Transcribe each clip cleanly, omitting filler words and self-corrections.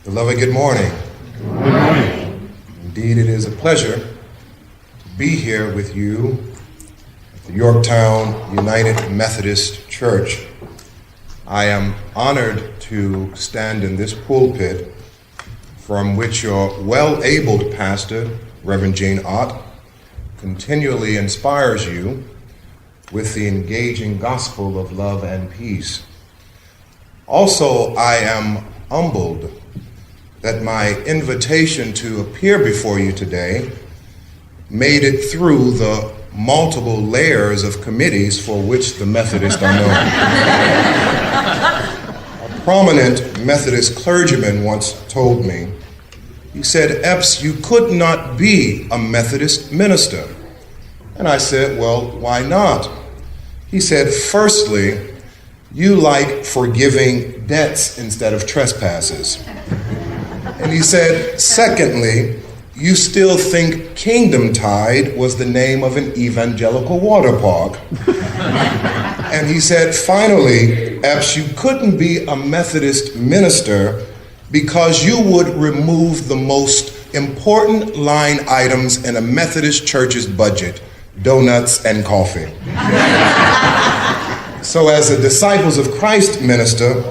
Beloved, good morning. Good morning. Indeed, it is a pleasure to be here with you at the Yorktown United Methodist Church. I am honored to stand in this pulpit from which your well-abled pastor, Reverend Jane Ott, continually inspires you with the engaging gospel of love and peace. Also, I am humbled that my invitation to appear before you today made it through the multiple layers of committees for which the Methodists are known. A prominent Methodist clergyman once told me, he said, "Epps, you could not be a Methodist minister." And I said, "Well, why not?" He said, "Firstly, you like forgiving debts instead of trespasses." And he said, "Secondly, you still think Kingdom Tide was the name of an evangelical water park." And he said, "Finally, Epps, you couldn't be a Methodist minister because you would remove the most important line items in a Methodist church's budget, donuts and coffee." So as a Disciples of Christ minister,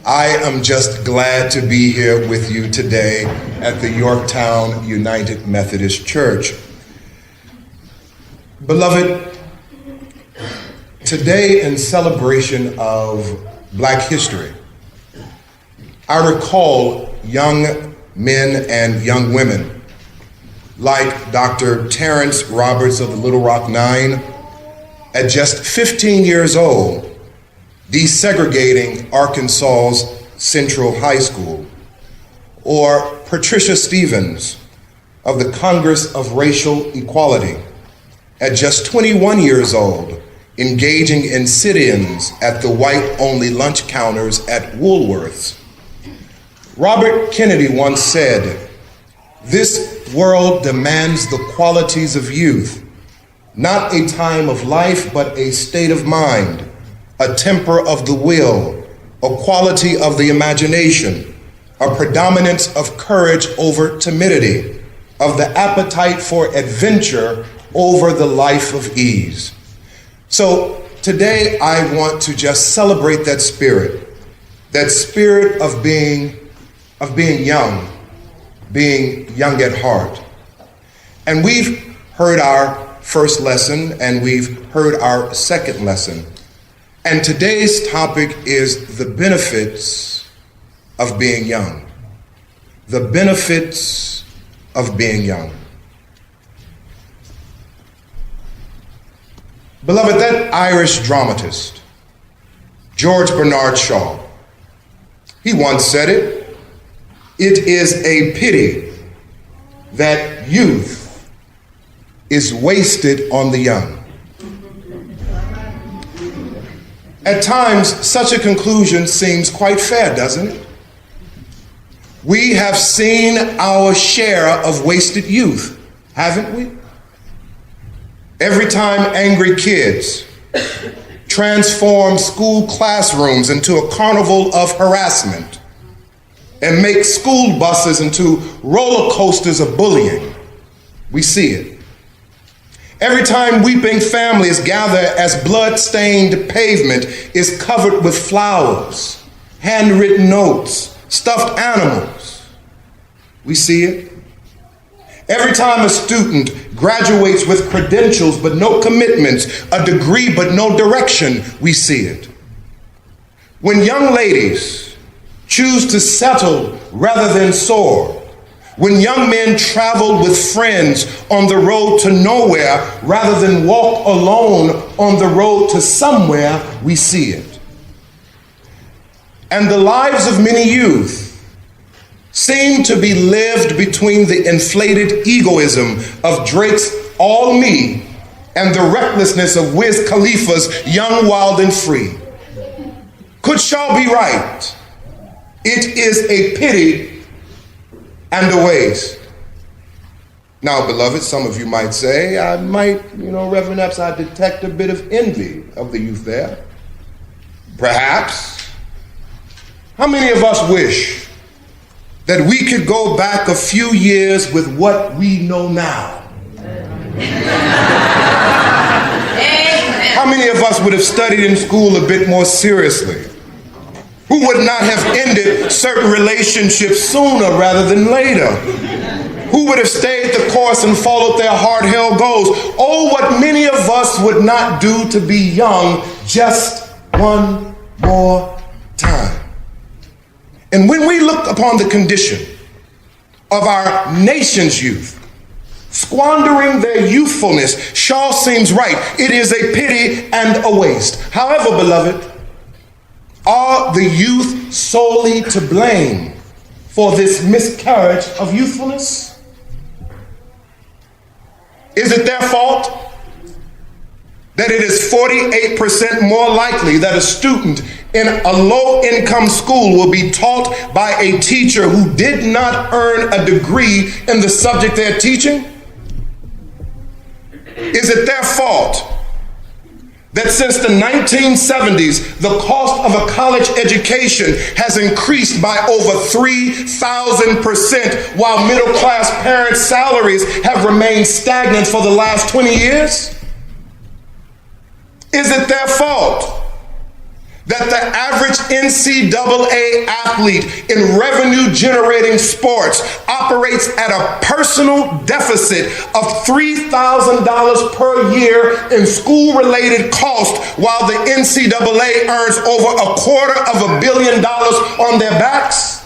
I am just glad to be here with you today at the Yorktown United Methodist Church. Beloved, today in celebration of Black history, I recall young men and young women like Dr. Terrence Roberts of the Little Rock Nine, at just 15 years old, desegregating Arkansas's Central High School, or Patricia Stevens of the Congress of Racial Equality, at just 21 years old, engaging in sit-ins at the white-only lunch counters at Woolworth's. Robert Kennedy once said, "This world demands the qualities of youth, not a time of life, but a state of mind, a temper of the will, a quality of the imagination, a predominance of courage over timidity, of the appetite for adventure over the life of ease." So today I want to just celebrate that spirit of being young at heart. And we've heard our first lesson and we've heard our second lesson. And today's topic is the benefits of being young. The benefits of being young. Beloved, that Irish dramatist, George Bernard Shaw, he once said it, "It is a pity that youth is wasted on the young." At times, such a conclusion seems quite fair, doesn't it? We have seen our share of wasted youth, haven't we? Every time angry kids transform school classrooms into a carnival of harassment and make school buses into roller coasters of bullying, we see it. Every time weeping families gather as blood-stained pavement is covered with flowers, handwritten notes, stuffed animals, we see it. Every time a student graduates with credentials but no commitments, a degree but no direction, we see it. When young ladies choose to settle rather than soar, when young men travel with friends on the road to nowhere rather than walk alone on the road to somewhere, we see it. And the lives of many youth seem to be lived between the inflated egoism of Drake's All Me and the recklessness of Wiz Khalifa's Young, Wild, and Free. Could Shaw be right? It is a pity and a waste. Now, beloved, some of you might say, Reverend Epps, I detect a bit of envy of the youth there. Perhaps. How many of us wish that we could go back a few years with what we know now. How many of us would have studied in school a bit more seriously? Who would not have ended certain relationships sooner rather than later? Who would have stayed the course and followed their hard-held goals? Oh, what many of us would not do to be young just one more time. And when we look upon the condition of our nation's youth, squandering their youthfulness, Shaw seems right. It is a pity and a waste. However, beloved, are the youth solely to blame for this miscarriage of youthfulness? Is it their fault that it is 48% more likely that a student in a low-income school will be taught by a teacher who did not earn a degree in the subject they're teaching? Is it their fault that since the 1970s, the cost of a college education has increased by over 3,000%, while middle-class parents' salaries have remained stagnant for the last 20 years? Is it their fault that the average NCAA athlete in revenue-generating sports operates at a personal deficit of $3,000 per year in school-related costs, while the NCAA earns over $250 million on their backs?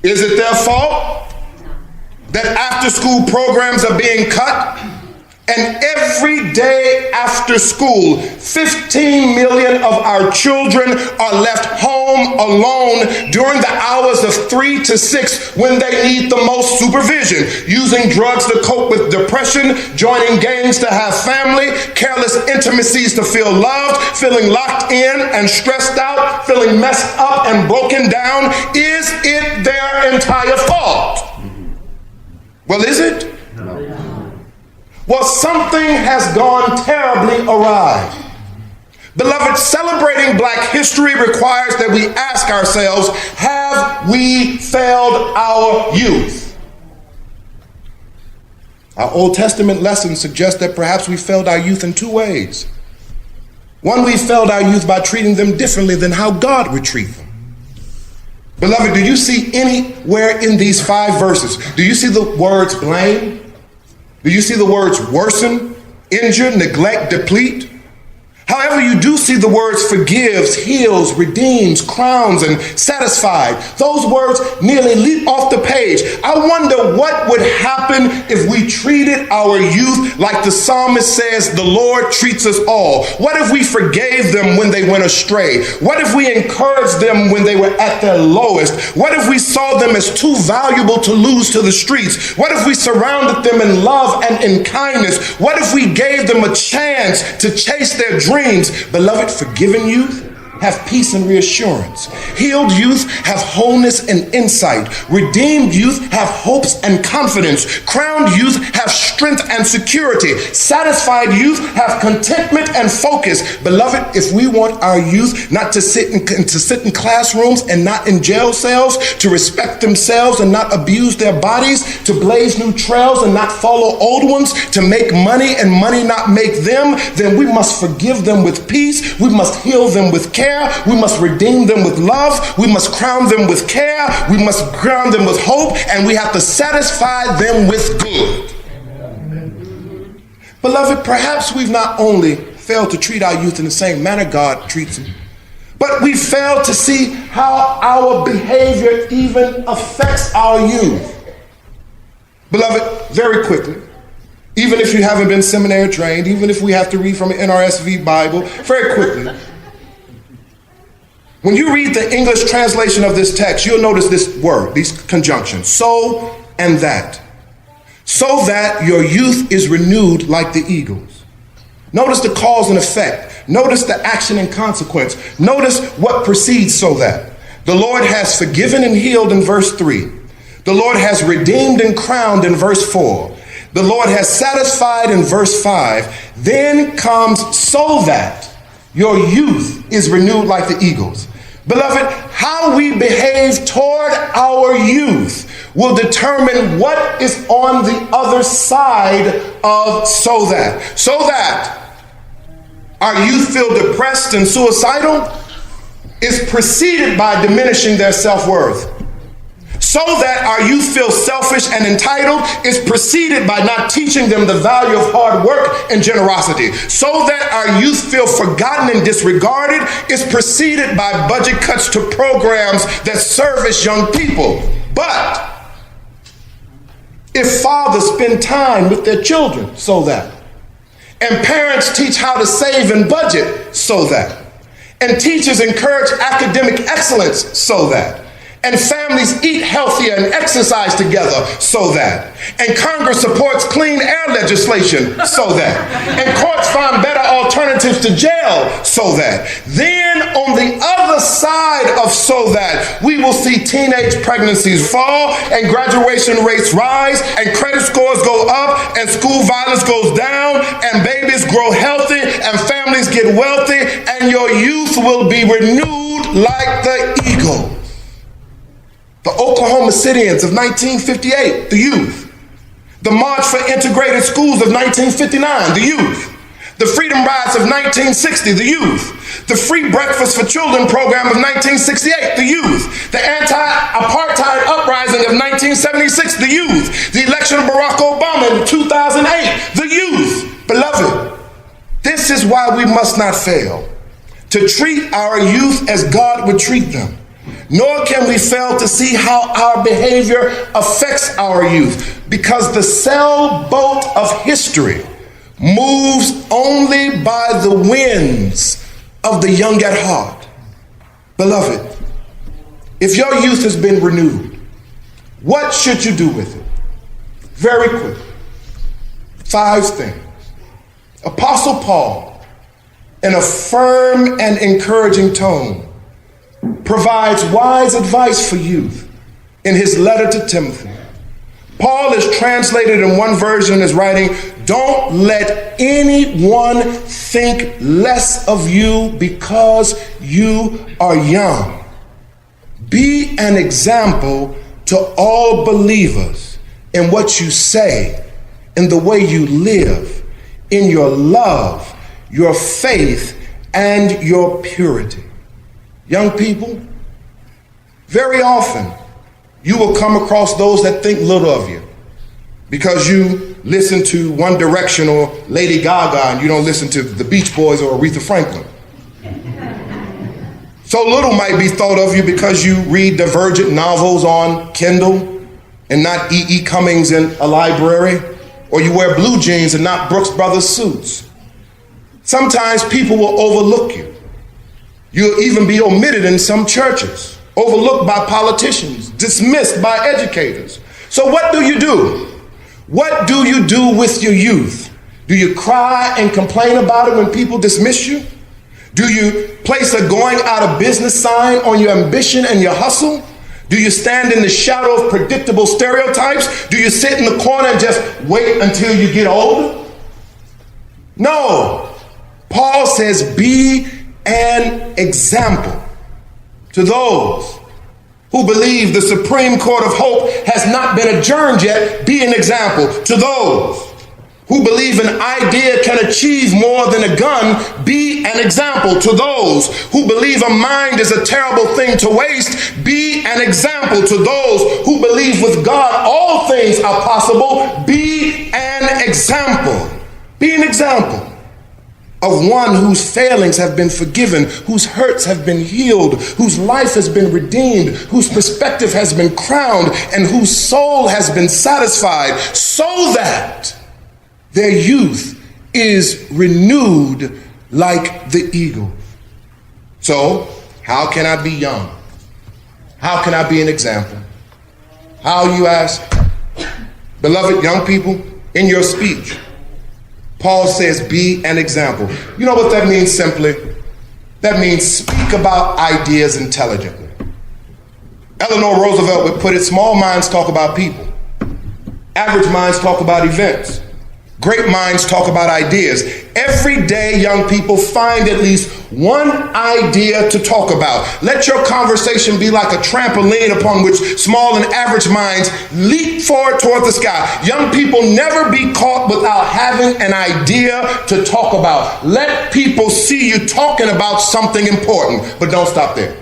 Is it their fault that after-school programs are being cut? And every day after school, 15 million of our children are left home alone during the hours of 3 to 6 when they need the most supervision, using drugs to cope with depression, joining gangs to have family, careless intimacies to feel loved, feeling locked in and stressed out, feeling messed up and broken down. Is it their entire fault? Well, is it? No. Well, something has gone terribly awry. Beloved, celebrating Black history requires that we ask ourselves, have we failed our youth? Our Old Testament lessons suggest that perhaps we failed our youth in two ways. One, we failed our youth by treating them differently than how God would treat them. Beloved, do you see anywhere in these 5 verses, do you see the words blame? Do you see the words worsen, injure, neglect, deplete? However, you do see the words forgives, heals, redeems, crowns, and satisfied. Those words nearly leap off the page. I wonder what would happen if we treated our youth like the psalmist says the Lord treats us all. What if we forgave them when they went astray? What if we encouraged them when they were at their lowest? What if we saw them as too valuable to lose to the streets? What if we surrounded them in love and in kindness? What if we gave them a chance to chase their dreams? Beloved, forgiven youth have peace and reassurance. Healed youth have wholeness and insight. Redeemed youth have hopes and confidence. Crowned youth have strength and security. Satisfied youth have contentment and focus. Beloved, if we want our youth not to sit in classrooms and not in jail cells, to respect themselves and not abuse their bodies, to blaze new trails and not follow old ones, to make money and money not make them, then we must forgive them with peace. We must heal them with care. We must redeem them with love. We must crown them with care. We must crown them with hope. And we have to satisfy them with good. Amen. Beloved, perhaps we've not only failed to treat our youth in the same manner God treats them, but we failed to see how our behavior even affects our youth. Beloved, very quickly, even if you haven't been seminary trained, even if we have to read from an NRSV Bible, very quickly, when you read the English translation of this text, you'll notice this word, these conjunctions, so and that. So that your youth is renewed like the eagles. Notice the cause and effect. Notice the action and consequence. Notice what precedes so that. The Lord has forgiven and healed in verse 3. The Lord has redeemed and crowned in verse 4. The Lord has satisfied in verse 5. Then comes so that your youth is renewed like the eagles. Beloved, how we behave toward our youth will determine what is on the other side of so that. So that our youth feel depressed and suicidal is preceded by diminishing their self-worth. So that our youth feel selfish and entitled is preceded by not teaching them the value of hard work and generosity. So that our youth feel forgotten and disregarded is preceded by budget cuts to programs that service young people. But if fathers spend time with their children, so that, and parents teach how to save and budget, so that, and teachers encourage academic excellence, so that, and families eat healthier and exercise together, so that, and Congress supports clean air legislation, so that, and courts find better alternatives to jail, so that, then on the other side of so that, we will see teenage pregnancies fall and graduation rates rise and credit scores go up and school violence goes down and babies grow healthy and families get wealthy and your youth will be renewed like the eagle. The Oklahoma Cityans of 1958, the youth. The March for Integrated Schools of 1959, the youth. The Freedom Rides of 1960, the youth. The Free Breakfast for Children program of 1968, the youth. The Anti-Apartheid Uprising of 1976, the youth. The election of Barack Obama in 2008, the youth. Beloved, this is why we must not fail to treat our youth as God would treat them. Nor can we fail to see how our behavior affects our youth, because the sailboat of history moves only by the winds of the young at heart. Beloved, if your youth has been renewed, what should you do with it? Very quick. 5 things. Apostle Paul, in a firm and encouraging tone, provides wise advice for youth in his letter to Timothy. Paul is translated in one version as writing, "Don't let anyone think less of you because you are young. Be an example to all believers in what you say, in the way you live, in your love, your faith, and your purity." Young people, very often you will come across those that think little of you because you listen to One Direction or Lady Gaga and you don't listen to the Beach Boys or Aretha Franklin. So little might be thought of you because you read divergent novels on Kindle and not E.E. Cummings in a library, or you wear blue jeans and not Brooks Brothers suits. Sometimes people will overlook you. You'll even be omitted in some churches, overlooked by politicians, dismissed by educators. So what do you do? What do you do with your youth? Do you cry and complain about it when people dismiss you? Do you place a going out of business sign on your ambition and your hustle? Do you stand in the shadow of predictable stereotypes? Do you sit in the corner and just wait until you get older? No. Paul says, be an example to those who believe the Supreme Court of Hope has not been adjourned yet. Be an example to those who believe an idea can achieve more than a gun. Be an example to those who believe a mind is a terrible thing to waste. Be an example to those who believe with God all things are possible. Be an example. Be an example of one whose failings have been forgiven, whose hurts have been healed, whose life has been redeemed, whose perspective has been crowned, and whose soul has been satisfied, so that their youth is renewed like the eagle. So, how can I be young? How can I be an example? How, you ask? Beloved young people, in your speech, Paul says, be an example. You know what that means simply? That means speak about ideas intelligently. Eleanor Roosevelt would put it, small minds talk about people. Average minds talk about events. Great minds talk about ideas. Every day, young people, find at least one idea to talk about. Let your conversation be like a trampoline upon which small and average minds leap forward toward the sky. Young people, never be caught without having an idea to talk about. Let people see you talking about something important, but don't stop there.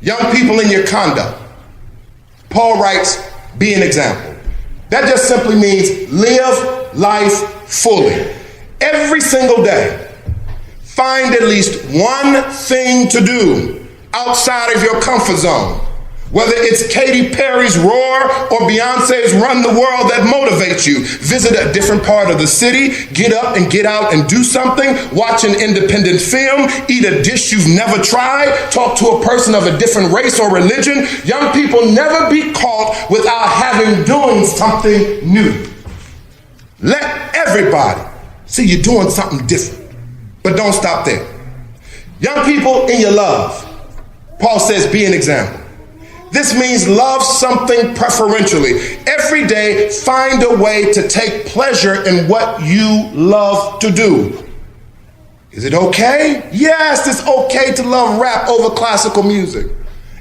Young people, in your conduct, Paul writes, be an example. That just simply means live life fully. Every single day, find at least one thing to do outside of your comfort zone. Whether it's Katy Perry's Roar or Beyonce's Run the World that motivates you. Visit a different part of the city, get up and get out and do something, watch an independent film, eat a dish you've never tried, talk to a person of a different race or religion. Young people, never be caught without having doing something new. Let everybody see you doing something different, but don't stop there. Young people, in your love, Paul says, be an example. This means love something preferentially. Every day, find a way to take pleasure in what you love to do. Is it okay? Yes, it's okay to love rap over classical music.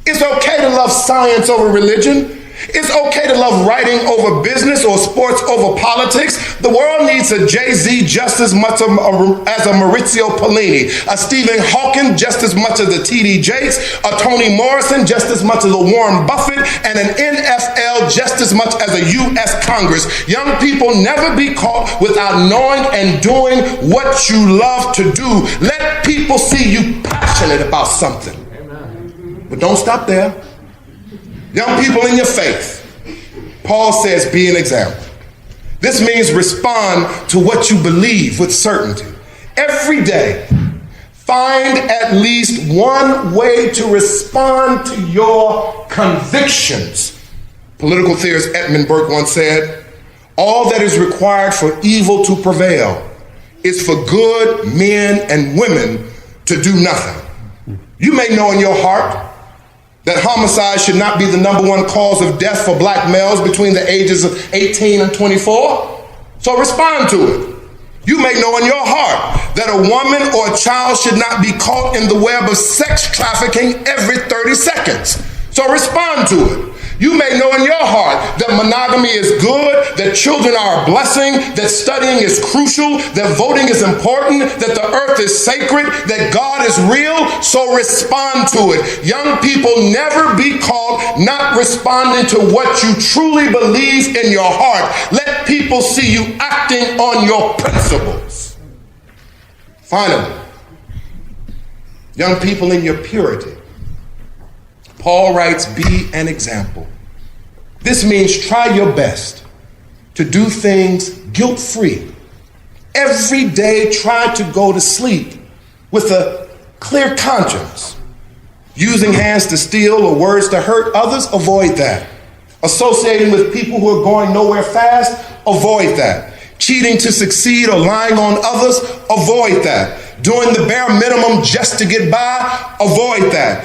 It's okay to love science over religion. It's okay to love writing over business or sports over politics. The world needs a Jay-Z just as much as a Maurizio Pollini, a Stephen Hawking just as much as a T.D. Jakes, a Toni Morrison just as much as a Warren Buffett, and an NFL just as much as a U.S. Congress. Young people, never be caught without knowing and doing what you love to do. Let people see you passionate about something. But don't stop there. Young people, in your faith, Paul says, be an example. This means respond to what you believe with certainty. Every day, find at least one way to respond to your convictions. Political theorist Edmund Burke once said, all that is required for evil to prevail is for good men and women to do nothing. You may know in your heart that homicide should not be the number one cause of death for black males between the ages of 18 and 24. So respond to it. You may know in your heart that a woman or a child should not be caught in the web of sex trafficking every 30 seconds. So respond to it. You may know in your heart that monogamy is good, that children are a blessing, that studying is crucial, that voting is important, that the earth is sacred, that God is real, so respond to it. Young people, never be caught not responding to what you truly believe in your heart. Let people see you acting on your principles. Finally, young people, in your purity, Paul writes, be an example. This means try your best to do things guilt-free. Every day, try to go to sleep with a clear conscience. Using hands to steal or words to hurt others, avoid that. Associating with people who are going nowhere fast, avoid that. Cheating to succeed or lying on others, avoid that. Doing the bare minimum just to get by, avoid that.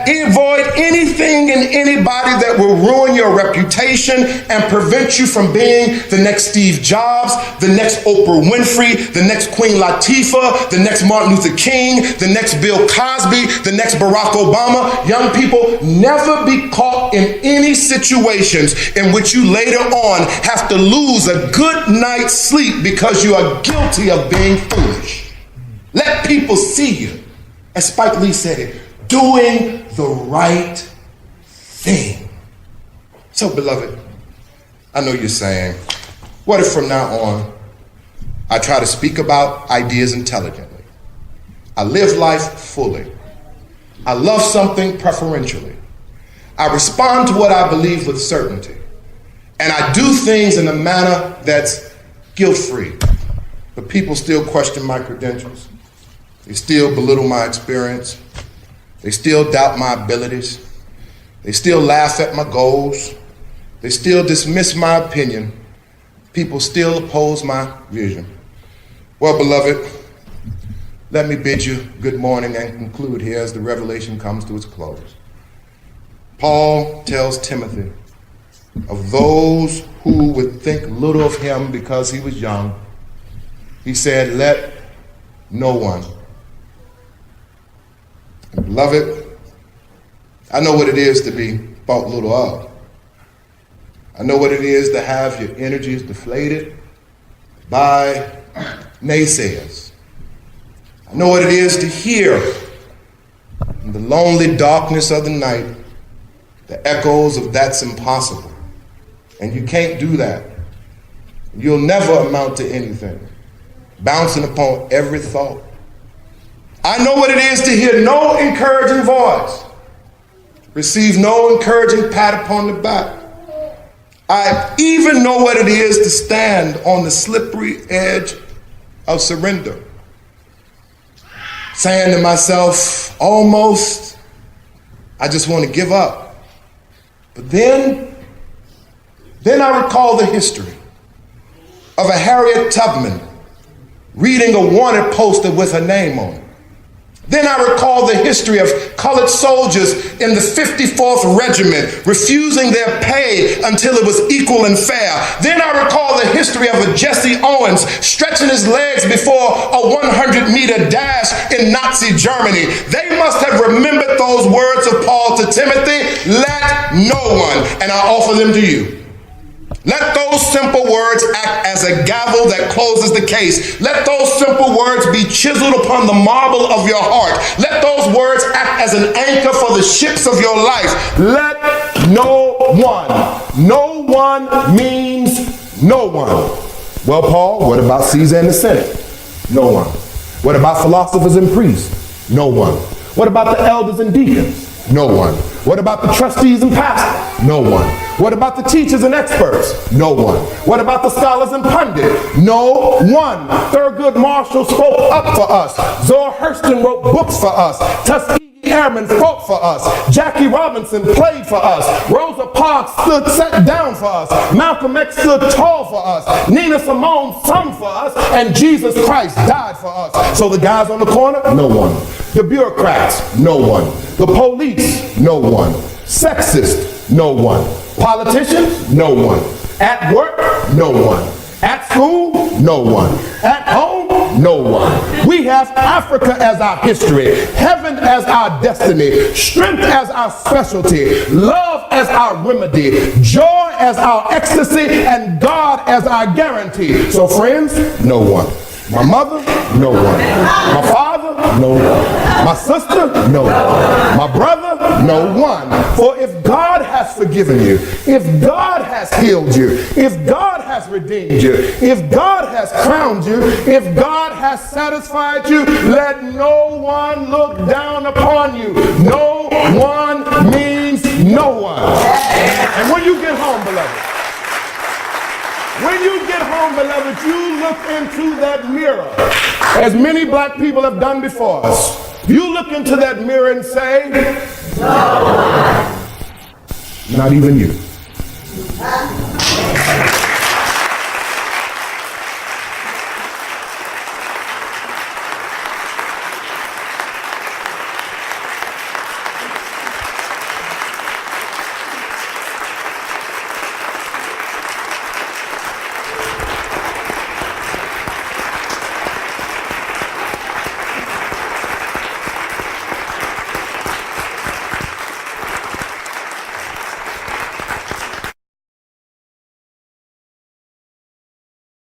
Avoid anything and anybody that will ruin your reputation and prevent you from being the next Steve Jobs, the next Oprah Winfrey, the next Queen Latifah, the next Martin Luther King, the next Bill Cosby, the next Barack Obama. Young people, never be caught in any situations in which you later on have to lose a good night's sleep because you are guilty of being foolish. Let people see you, as Spike Lee said it, doing the right thing. So, beloved, I know you're saying, what if from now on I try to speak about ideas intelligently? I live life fully. I love something preferentially. I respond to what I believe with certainty. And I do things in a manner that's guilt-free. But people still question my credentials. They still belittle my experience. They still doubt my abilities. They still laugh at my goals. They still dismiss my opinion. People still oppose my vision. Well, beloved, let me bid you good morning and conclude here as the revelation comes to its close. Paul tells Timothy of those who would think little of him because he was young. He said, let no one And beloved, I know what it is to be thought little of. I know what it is to have your energies deflated by naysayers. I know what it is to hear in the lonely darkness of the night the echoes of "that's impossible." And you can't do that. You'll never amount to anything. Bouncing upon every thought. I know what it is to hear no encouraging voice, receive no encouraging pat upon the back. I even know what it is to stand on the slippery edge of surrender, saying to myself, almost, I just want to give up. But then I recall the history of a Harriet Tubman reading a wanted poster with her name on it. Then I recall the history of colored soldiers in the 54th Regiment refusing their pay until it was equal and fair. Then I recall the history of a Jesse Owens stretching his legs before a 100-meter dash in Nazi Germany. They must have remembered those words of Paul to Timothy, "Let no one," and I offer them to you. Let those simple words act as a gavel that closes the case. Let those simple words be chiseled upon the marble of your heart. Let those words act as an anchor for the ships of your life. Let no one. No one means no one. Well, Paul, what about Caesar and the Senate? No one. What about philosophers and priests? No one. What about the elders and deacons? No one. What about the trustees and pastors? No one. What about the teachers and experts? No one. What about the scholars and pundits? No one. Thurgood Marshall spoke up for us. Zora Hurston wrote books for us. Tuskegee Airmen fought for us. Jackie Robinson played for us. Rosa Parks sat down for us. Malcolm X stood tall for us. Nina Simone sung for us. And Jesus Christ died for us. So the guys on the corner? No one. The bureaucrats? No one. The police? No one. Sexist? No one. Politicians? No one. At work? No one. At school? No one. At home? No one. We have Africa as our history, heaven as our destiny, strength as our specialty, love as our remedy, joy as our ecstasy, and God as our guarantee. So friends, no one. My mother? No one. My father? No one. My sister? No one. My brother? No one. For if God has forgiven you, if God has healed you, if God has redeemed you, if God has crowned you, if God has satisfied you, let no one look down upon you. No one means no one. And when you get home, beloved, when you get home, beloved, you look into that mirror, as many black people have done before us. You look into that mirror and say, no. Not even you.